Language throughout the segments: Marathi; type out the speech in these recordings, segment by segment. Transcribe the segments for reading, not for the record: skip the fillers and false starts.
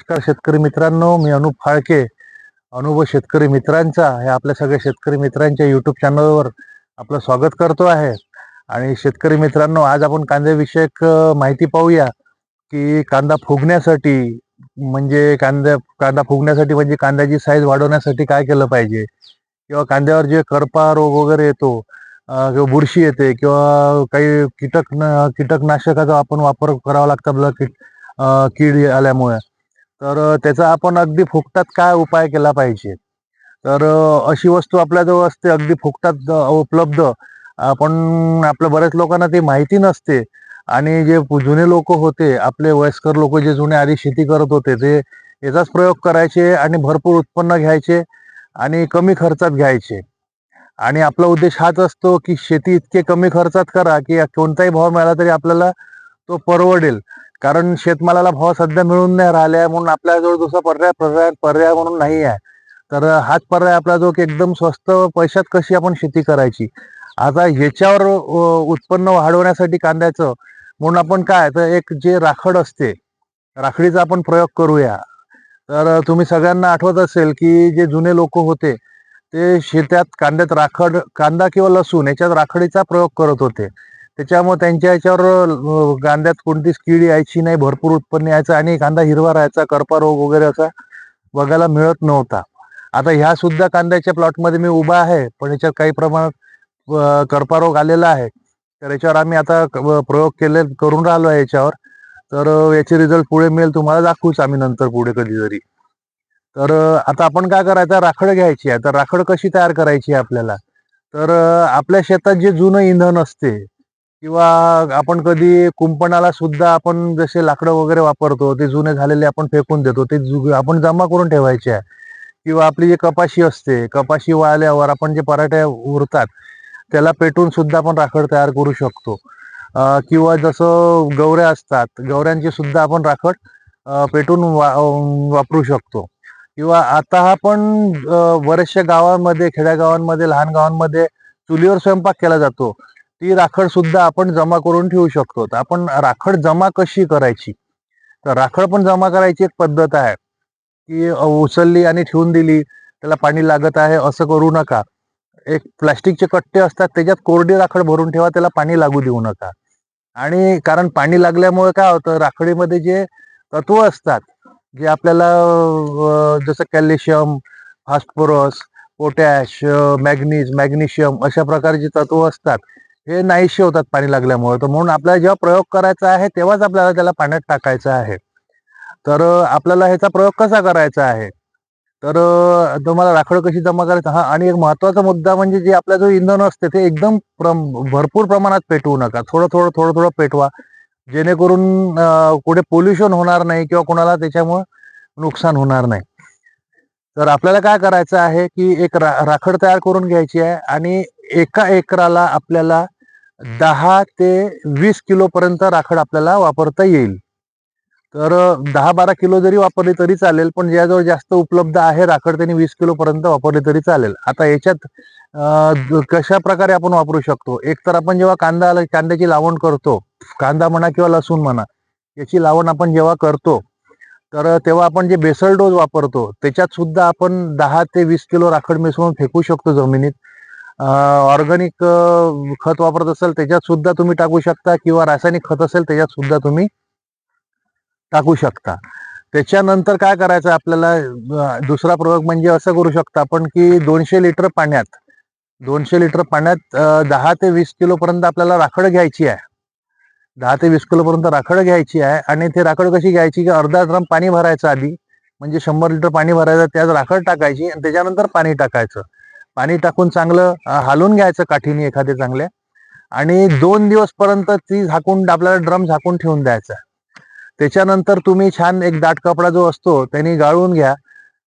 नमस्कार शेतकरी मित्रांनो, मी अनुप फाळके. अनुभव शेतकरी मित्रांचा हे आपल्या सगळ्या शेतकरी मित्रांच्या यूट्यूब चॅनलवर आपलं स्वागत करतो आहे. आणि शेतकरी मित्रांनो, आज आपण कांद्याविषयक माहिती पाहूया की कांदा फुगण्यासाठी कांदा फुगण्यासाठी म्हणजे कांद्याची साईज वाढवण्यासाठी काय केलं पाहिजे, किंवा कांद्यावर जे करपा रोग वगैरे येतो, किंवा बुरशी येते, किंवा काही कीटकनाशकाचा आपण वापर करावा लागतो आपल्याला कीड आल्यामुळे. तर त्याचा आपण अगदी फुकटात काय उपाय केला पाहिजे. तर अशी वस्तू आपल्याजवळ असते अगदी फुकटात उपलब्ध. आपल्या बऱ्याच लोकांना ती माहिती नसते. आणि जे जुने लोक होते, आपले वयस्कर लोक जे जुने आधी शेती करत होते, ते याचाच प्रयोग करायचे आणि भरपूर उत्पन्न घ्यायचे आणि कमी खर्चात घ्यायचे. आणि आपला उद्देश हाच असतो की शेती इतके कमी खर्चात करा की कोणताही भाव मिळाला तरी आपल्याला तो परवडेल. कारण शेतमालाला भाव सध्या मिळून नाही राहिला, म्हणून आपल्याजवळ दुसरा पर्याय पर्याय पर्याय म्हणून नाही आहे. तर हाच पर्याय आपल्याजवळ की एकदम स्वस्त पैशात कशी आपण शेती करायची. आता याच्यावर उत्पन्न वाढवण्यासाठी कांद्याचं म्हणून आपण काय, तर एक जे राखड असते, राखडीचा आपण प्रयोग करूया. तर तुम्ही सगळ्यांना आठवत असेल की जे जुने लोक होते, ते शेतात कांद्यात कांदा किंवा लसूण याच्यात राखडीचा प्रयोग करत होते. त्याच्यामुळे त्यांच्या याच्यावर कांद्यात कोणतीच कीड यायची नाही, भरपूर उत्पन्न यायचं आणि कांदा हिरवा राहायचा, करपा रोग वगैरे असा बघायला मिळत नव्हता. आता ह्या सुद्धा कांद्याच्या प्लॉटमध्ये मी उभा आहे, पण याच्यात काही प्रमाणात करपा रोग आलेला आहे. तर याच्यावर आम्ही आता प्रयोग करून राहिलो आहे याच्यावर. तर याचे रिझल्ट पुढे मिळेल, तुम्हाला दाखवूच आम्ही नंतर पुढे कधीतरी. तर आता आपण काय करायचं, राखड घ्यायची आहे. तर राखड कशी तयार करायची आहे आपल्याला, तर आपल्या शेतात जे जुनं इंधन असते, किंवा आपण कधी कुंपणाला सुद्धा आपण जसे लाकडं वगैरे वापरतो, ते जुने झालेले आपण फेकून देतो, ते आपण जमा करून ठेवायचे आहे. किंवा आपली जी कपाशी असते, कपाशी वाळल्यावर आपण जे पराठ्या उरतात त्याला पेटून सुद्धा आपण राखड तयार करू शकतो. किंवा जसं गवऱ्या असतात, गवऱ्यांची सुद्धा आपण राखड पेटून वापरू शकतो. किंवा आता आपण बऱ्याचशा गावांमध्ये, खेड्यागावांमध्ये, लहान गावांमध्ये चुलीवर स्वयंपाक केला जातो. ती राखड सुद्धा आपण जमा करून ठेवू शकतो. तर आपण राखड जमा कशी करायची, तर राखड पण जमा करायची एक पद्धत आहे की उचलली आणि ठेवून दिली, त्याला पाणी लागत आहे असं करू नका. एक प्लास्टिकचे कट्टे असतात, त्याच्यात कोरडी राखड भरून ठेवा, त्याला पाणी लागू देऊ नका. आणि कारण पाणी लागल्यामुळे काय होतं, राखडीमध्ये जे तत्व असतात, जे आपल्याला जसं कॅल्शियम, फॉस्फरस, पोटॅश, मॅग्नेशियम अशा प्रकारचे तत्व असतात, हे नाहीसे होतात पाणी लागल्यामुळे. तर म्हणून आपल्याला जेव्हा प्रयोग करायचा आहे तेव्हाच आपल्याला त्याला पाण्यात टाकायचं आहे. तर आपल्याला ह्याचा प्रयोग कसा करायचा आहे, तर तुम्हाला राखड कशी जमा करायचं. हा, आणि एक महत्वाचा मुद्दा म्हणजे जे आपलं जो इंधन असते ते एकदम भरपूर प्रमाणात पेटवू नका, थोडं थोडं थोडं थोडं पेटवा, जेणेकरून कुठे पोल्युशन होणार नाही किंवा कोणाला त्याच्यामुळे नुकसान होणार नाही. तर आपल्याला काय करायचं आहे की एक राखड तयार करून घ्यायची आहे, आणि एका एकराला आपल्याला 10 ते 20 किलो पर्यंत राखड आपल्याला वापरता येईल. तर 10-12 किलो जरी वापरली तरी चालेल, पण ज्याजवळ जास्त उपलब्ध आहे राखड त्यांनी 20 किलो पर्यंत वापरली तरी चालेल. आता याच्यात कशा प्रकारे आपण वापरू शकतो, एक तर आपण जेव्हा कांद्याची लावण करतो, कांदा म्हणा किंवा लसूण म्हणा, याची लावण आपण जेव्हा करतो, तर तेव्हा आपण जे बेसल डोस वापरतो त्याच्यात सुद्धा आपण 10 ते 20 किलो राखड मिसळून फेकू शकतो जमिनीत. ऑर्गॅनिक खत वापरत असेल त्याच्यात सुद्धा तुम्ही टाकू शकता, किंवा रासायनिक खत असेल त्याच्यात सुद्धा तुम्ही टाकू शकता. त्याच्यानंतर काय करायचं आपल्याला, दुसरा प्रयोग म्हणजे असं करू शकता आपण की 200 लिटर पाण्यात 10 ते 20 किलो पर्यंत आपल्याला राखड घ्यायची आहे. 10 ते 20 किलो पर्यंत राखड घ्यायची आहे. आणि ते राखड कशी घ्यायची की अर्धा ड्रम पाणी भरायचं आधी, म्हणजे 100 लिटर पाणी भरायचं, त्यात राखड टाकायची आणि त्याच्यानंतर पाणी टाकायचं. पाणी टाकून चांगलं हलवून घ्यायचं काठीने एखाद्या चांगल्या, आणि 2 दिवस पर्यंत ती आपल्याला ड्रम झाकून ठेवून द्यायचा. त्याच्यानंतर तुम्ही छान एक दाट कपडा जो असतो त्याने गाळून घ्या,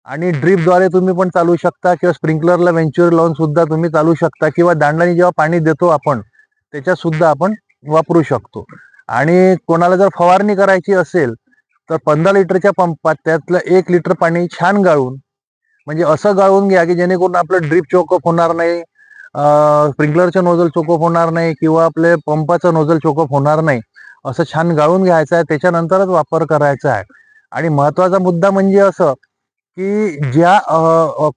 आणि ड्रीपद्वारे तुम्ही पण चालू शकता, किंवा स्प्रिंकलरला वेंच्युअर लावून सुद्धा तुम्ही चालू शकता, किंवा दांडाने जेव्हा पाणी देतो आपण त्याच्यात सुद्धा आपण वापरू शकतो. आणि कोणाला जर फवारणी करायची असेल तर 15 लिटरच्या पंपात त्यातलं 1 लिटर पाणी छान गाळून, म्हणजे असं गाळून घ्या की जेणेकरून आपलं ड्रीप चोकअप होणार नाही, स्प्रिंकलरचं नोझल चोकअप होणार नाही, किंवा आपले पंपाचं नोझल चोकअप होणार नाही. असं छान गाळून घ्यायचं आहे, त्याच्यानंतरच वापर करायचा आहे. आणि महत्वाचा मुद्दा म्हणजे असं की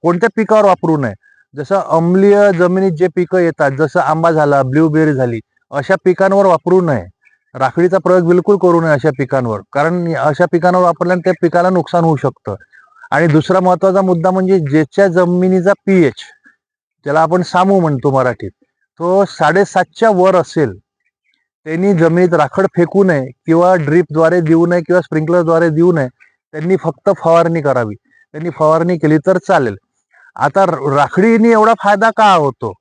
कोणत्या पिकावर वापरू नये. जसं अम्लीय जमिनीत जे पिकं येतात, जसं आंबा झाला, ब्लूबेरी झाली, अशा पिकांवर वापरू नये. राखडीचा प्रयोग बिलकुल करू नये अशा पिकांवर, कारण अशा पिकांवर वापरल्याने त्या पिकाला नुकसान होऊ शकतं. आणि दुसरा महत्वाचा मुद्दा म्हणजे ज्याच्या जमिनीचा पीएच, ज्याला आपण सामू म्हणतो मराठीत, तो 7.5च्या वर असेल, त्यांनी जमिनीत राखड फेकू नये किंवा ड्रीपद्वारे देऊ नये किंवा स्प्रिंकलरद्वारे देऊ नये. त्यांनी फक्त फवारणी करावी. त्यांनी फवारणी केली तर चालेल. आता राखडीने एवढा फायदा का होतो?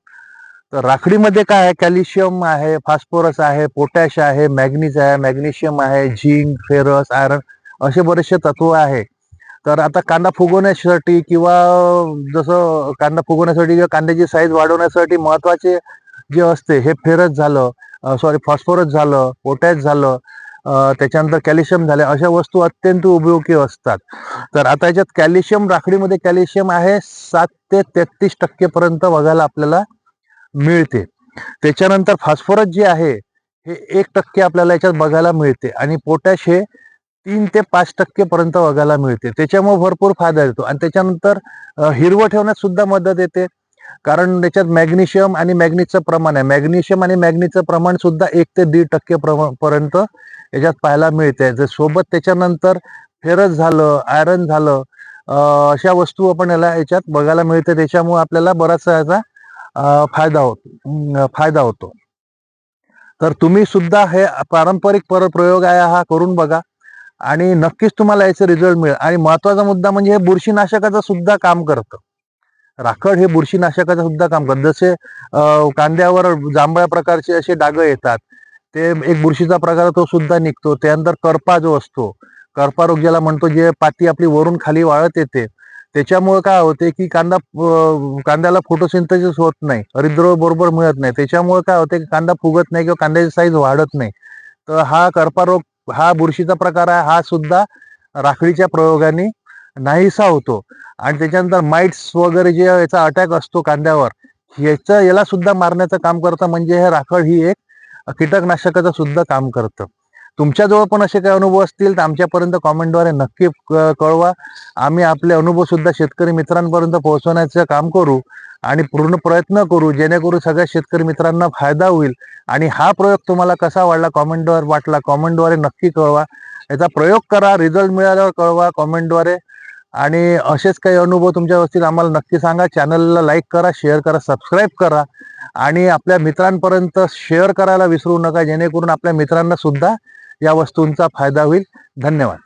तर राखडीमध्ये काय आहे? कॅल्शियम आहे, फॉस्फरस आहे, पोटॅश आहे, मॅग्नीज आहे, मॅग्नेशियम आहे, झिंक, फेरस, आयरन, असे बरेचसे तत्व आहे. तर आता कांदा फुगवण्यासाठी किंवा जसं कांदा फुगवण्यासाठी किंवा कांद्याची साईज वाढवण्यासाठी महत्वाचे जे असते हे फेरस झालं, फॉस्फरस झालं, पोटॅश झालं, त्याच्यानंतर कॅल्शियम झाले, अशा वस्तू अत्यंत उपयोगी असतात. तर आता याच्यात कॅल्शियम, राखडीमध्ये कॅल्शियम आहे 7 ते 33% पर्यंत बघायला आपल्याला मिळते. त्याच्यानंतर फॉस्फरस जे आहे हे 1% आपल्याला याच्यात बघायला मिळते आणि पोटॅश हे 3 ते 5% पर्यंत बघायला मिळते. त्याच्यामुळे भरपूर फायदा येतो. आणि त्याच्यानंतर हिरवं ठेवण्यात सुद्धा मदत येते, कारण त्याच्यात मॅग्नेशियम आणि मॅग्नीजचं प्रमाण आहे. मॅग्नेशियम आणि मॅग्नीजचं प्रमाण सुद्धा 1 ते 1.5% पर्यंत याच्यात पाहायला मिळते. जर सोबत त्याच्यानंतर फेरस झालं, आयरन झालं, अशा वस्तू आपण याच्यात बघायला मिळते. त्याच्यामुळे आपल्याला बराचसा याचा फायदा होतो. तर तुम्ही सुद्धा हे पारंपरिक प्रयोग आहे हा करून बघा आणि नक्कीच तुम्हाला याचे रिझल्ट मिळेल. आणि महत्वाचा मुद्दा म्हणजे हे बुरशीनाशकाचं सुद्धा काम करतं. राखड हे बुरशीनाशकाचं सुद्धा काम करतं. जसे कांद्यावर जांभळ्या प्रकारचे असे डाग येतात, ते एक बुरशीचा प्रकार तो सुद्धा निघतो. त्यानंतर करपा जो असतो, करपा रोग ज्याला म्हणतो, जे पाती आपली वरून खाली वाळत येते, त्याच्यामुळे काय होते की कांद्याला फोटोसिंथेसिस होत नाही, हरितद्रव्य बरोबर मिळत नाही. त्याच्यामुळे काय होते की कांदा फुगत नाही किंवा कांद्याची साईज वाढत नाही. तर हा करपा रोग, हा बुरशीचा प्रकार आहे, हा सुद्धा राखडीच्या प्रयोगाने नाहीसा होतो. आणि त्याच्यानंतर माइट्स वगैरे जे याचा अटॅक असतो कांद्यावर, याला सुद्धा मारण्याचं काम करतं. म्हणजे हे राखड ही एक कीटकनाशकाचं सुद्धा काम करतं. तुमच्याजवळ पण असे काही अनुभव असतील तर आमच्यापर्यंत कॉमेंटद्वारे नक्की कळवा. आम्ही आपले अनुभव सुद्धा शेतकरी मित्रांपर्यंत पोहोचवण्याचं काम करू आणि पूर्ण प्रयत्न करू, जेणेकरून सगळ्या शेतकरी मित्रांना फायदा होईल. आणि हा प्रयोग तुम्हाला कसा वाटला कॉमेंटद्वारे नक्की कळवा. याचा प्रयोग करा, रिझल्ट मिळाल्यावर कळवा कॉमेंटद्वारे. आणि असेच काही अनुभव तुमच्या असतील आम्हाला नक्की सांगा. चॅनलला लाईक करा, शेअर करा, सबस्क्राईब करा आणि आपल्या मित्रांपर्यंत शेअर करायला विसरू नका, जेणेकरून आपल्या मित्रांना सुद्धा या वस्तूंचा फायदा होईल. धन्यवाद.